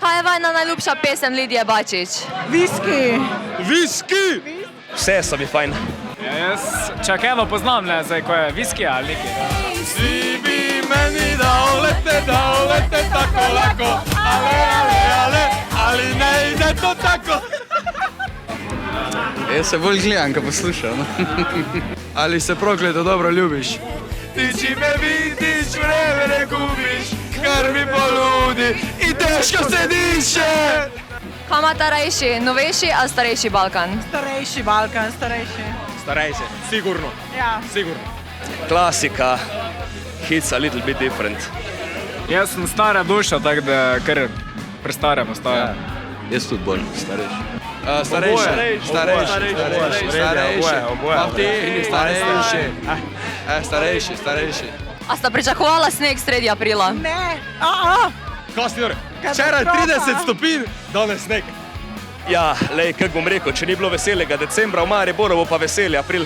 Kaj je vajna najljubša pesem Lidije Bačič? Viski! Vse so mi fajn. Jaz eno poznam, ne, zdaj, ko je viski ali nekaj. Si bi meni dal lete tako lako, ali ne ide to tako? Jaz se bolj gledam, ko poslušam. Ali se prokleto dobro ljubiš? Ti či me vidiš, vreme ne gubiš, kar mi poludi in težko se diše. Kaj imata rajši, novejši ali starejši Balkan? Starejši Balkan, starejši. Starejše, sigurno. Ja. Sigurno. Klasika, hits a little bit different. Jaz sem stara duša, tako da kar prestarjamo ostajam. Jaz tudi bolj starejši. Starejši. A sta pričakovala sneg sredi aprila? Ne, Kostnjor, včeraj 30 stopinj, danes sneg. Ja, lej, kak bom rekel, če ni bilo veselega decembra v Mariboru, bo pa veselje april.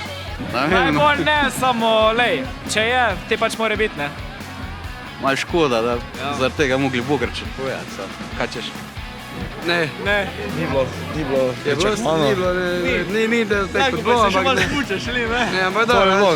Najbolj ne, samo lej, če je, te pač mora biti, ne. Malo škoda, da zaradi tega mogli Bogarček povedati. Kaj češ? Ne. Ni bilo Ni, da te kot bo, ampak ne. spučeš, ali ne? Ne, ampak dobro.